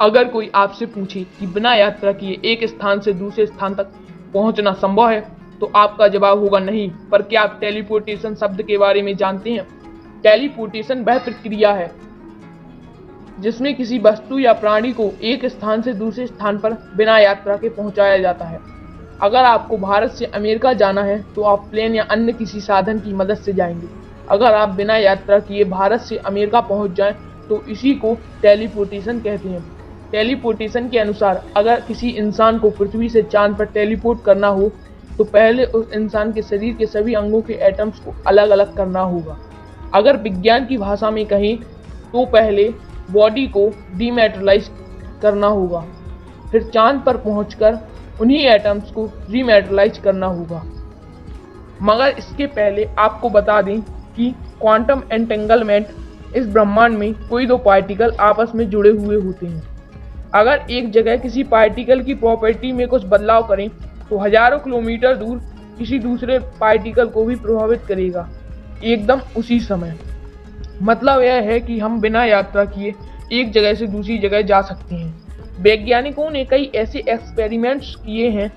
अगर कोई आपसे पूछे कि बिना यात्रा किए एक स्थान से दूसरे स्थान तक पहुंचना संभव है, तो आपका जवाब होगा नहीं। पर क्या आप टेलीपोर्टेशन शब्द के बारे में जानते हैं? टेलीपोर्टेशन वह प्रक्रिया है जिसमें किसी वस्तु या प्राणी को एक स्थान से दूसरे स्थान पर बिना यात्रा के पहुंचाया जाता है। अगर आपको भारत से अमेरिका जाना है तो आप प्लेन या अन्य किसी साधन की मदद से जाएंगे। अगर आप बिना यात्रा किए भारत से अमेरिका पहुंच जाएं तो इसी को टेलीपोर्टेशन कहते हैं। टेलीपोर्टेशन के अनुसार अगर किसी इंसान को पृथ्वी से चांद पर टेलीपोर्ट करना हो तो पहले उस इंसान के शरीर के सभी अंगों के एटम्स को अलग अलग करना होगा। अगर विज्ञान की भाषा में कहें तो पहले बॉडी को डीमेटेरियलाइज करना होगा, फिर चांद पर पहुंचकर उन्हीं एटम्स को रीमेटेरियलाइज करना होगा। मगर इसके पहले आपको बता दें कि क्वांटम एंटेंगलमेंट इस ब्रह्मांड में कोई दो पार्टिकल आपस में जुड़े हुए होते हैं। अगर एक जगह किसी पार्टिकल की प्रॉपर्टी में कुछ बदलाव करें तो हजारों किलोमीटर दूर किसी दूसरे पार्टिकल को भी प्रभावित करेगा एकदम उसी समय। मतलब यह है कि हम बिना यात्रा किए एक जगह से दूसरी जगह जा सकते हैं। वैज्ञानिकों ने कई ऐसे एक्सपेरिमेंट्स किए हैं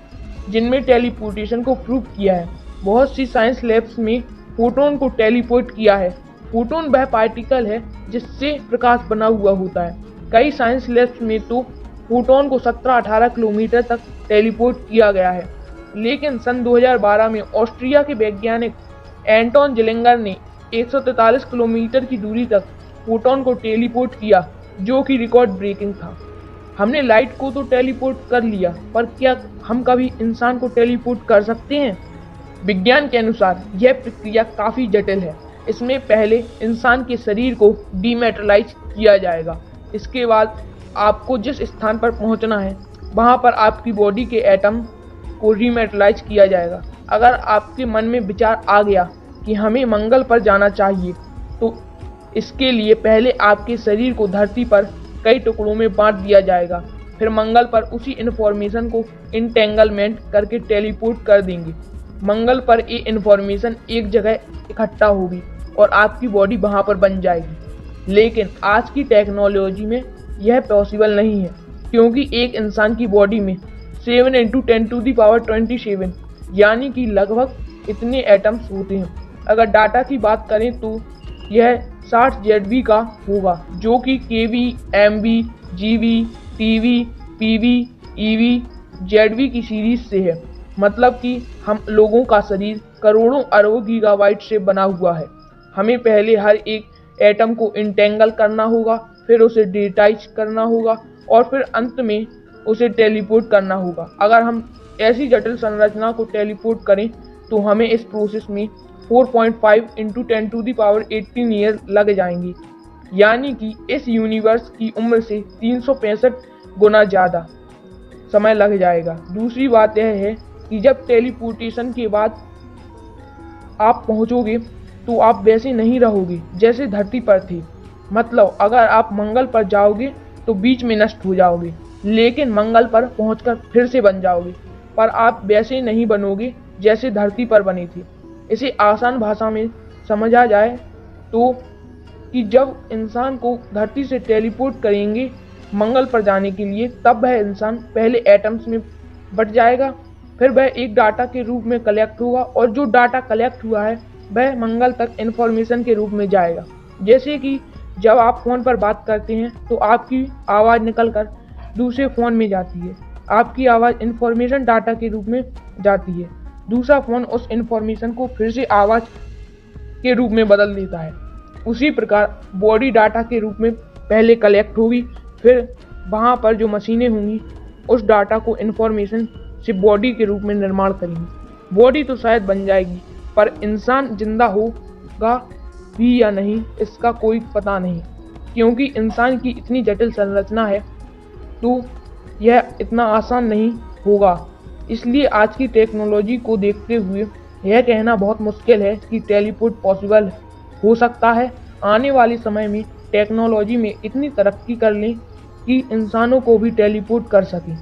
जिनमें टेलीपोर्टेशन को प्रूव किया है। बहुत सी साइंस लैब्स में फोटोन को टेलीपोर्ट किया है। फोटोन वह पार्टिकल है जिससे प्रकाश बना हुआ होता है। कई साइंस लैब्स में तो फोटोन को 17-18 किलोमीटर तक टेलीपोर्ट किया गया है। लेकिन सन 2012 में ऑस्ट्रिया के वैज्ञानिक एंटोन जिलिंगर ने 143 किलोमीटर की दूरी तक फोटोन को टेलीपोर्ट किया, जो कि रिकॉर्ड ब्रेकिंग था। हमने लाइट को तो टेलीपोर्ट कर लिया, पर क्या हम कभी इंसान को टेलीपोर्ट कर सकते हैं? विज्ञान के अनुसार यह प्रक्रिया काफ़ी जटिल है। इसमें पहले इंसान के शरीर को डीमेटेरियलाइज किया जाएगा। इसके बाद आपको जिस स्थान पर पहुंचना है वहां पर आपकी बॉडी के एटम को रीमेटेरियलाइज किया जाएगा। अगर आपके मन में विचार आ गया कि हमें मंगल पर जाना चाहिए तो इसके लिए पहले आपके शरीर को धरती पर कई टुकड़ों में बांट दिया जाएगा। फिर मंगल पर उसी इन्फॉर्मेशन को इंटेंगलमेंट करके टेलीपोर्ट कर देंगे। मंगल पर ये इन्फॉर्मेशन एक जगह इकट्ठा होगी और आपकी बॉडी वहां पर बन जाएगी। लेकिन आज की टेक्नोलॉजी में यह पॉसिबल नहीं है, क्योंकि एक इंसान की बॉडी में 7 × 10⁻27 यानी कि लगभग इतने एटम्स होते हैं। अगर डाटा की बात करें तो यह 60 ZB का होगा, जो कि KB, MB, GB, TB, PB, EV, ZB की सीरीज से है। मतलब कि हम लोगों का शरीर करोड़ों अरबों गीगाबाइट से बना हुआ है। हमें पहले हर एक एटम को इंटेंगल करना होगा, फिर उसे डिटाच करना होगा और फिर अंत में उसे टेलीपोर्ट करना होगा। अगर हम ऐसी जटिल संरचना को टेलीपोर्ट करें तो हमें इस प्रोसेस में 4.5 × 10⁻18 ईयर लग जाएंगी, यानी कि इस यूनिवर्स की उम्र से 365 गुना ज़्यादा समय लग जाएगा। दूसरी बात यह है कि जब टेलीपोर्टेशन के बाद आप पहुंचोगे तो आप वैसे नहीं रहोगे जैसे धरती पर थे। मतलब अगर आप मंगल पर जाओगे तो बीच में नष्ट हो जाओगे, लेकिन मंगल पर पहुंचकर फिर से बन जाओगे। पर आप वैसे नहीं बनोगे जैसे धरती पर बने थे। इसे आसान भाषा में समझा जाए तो कि जब इंसान को धरती से टेलीपोर्ट करेंगे मंगल पर जाने के लिए, तब वह इंसान पहले एटम्स में बट जाएगा, फिर वह एक डाटा के रूप में कलेक्ट होगा और जो डाटा कलेक्ट हुआ है वह मंगल तक इन्फॉर्मेशन के रूप में जाएगा। जैसे कि जब आप फ़ोन पर बात करते हैं तो आपकी आवाज़ निकलकर दूसरे फ़ोन में जाती है। आपकी आवाज़ इन्फॉर्मेशन डाटा के रूप में जाती है। दूसरा फ़ोन उस इन्फॉर्मेशन को फिर से आवाज़ के रूप में बदल देता है। उसी प्रकार बॉडी डाटा के रूप में पहले कलेक्ट होगी, फिर वहाँ पर जो मशीनें होंगी उस डाटा को इन्फॉर्मेशन से बॉडी के रूप में निर्माण करेंगी। बॉडी तो शायद बन जाएगी, पर इंसान जिंदा होगा भी या नहीं इसका कोई पता नहीं, क्योंकि इंसान की इतनी जटिल संरचना है तो यह इतना आसान नहीं होगा। इसलिए आज की टेक्नोलॉजी को देखते हुए यह कहना बहुत मुश्किल है कि टेलीपोर्ट पॉसिबल हो सकता है। आने वाले समय में टेक्नोलॉजी में इतनी तरक्की कर लें कि इंसानों को भी टेलीपोर्ट कर सकें।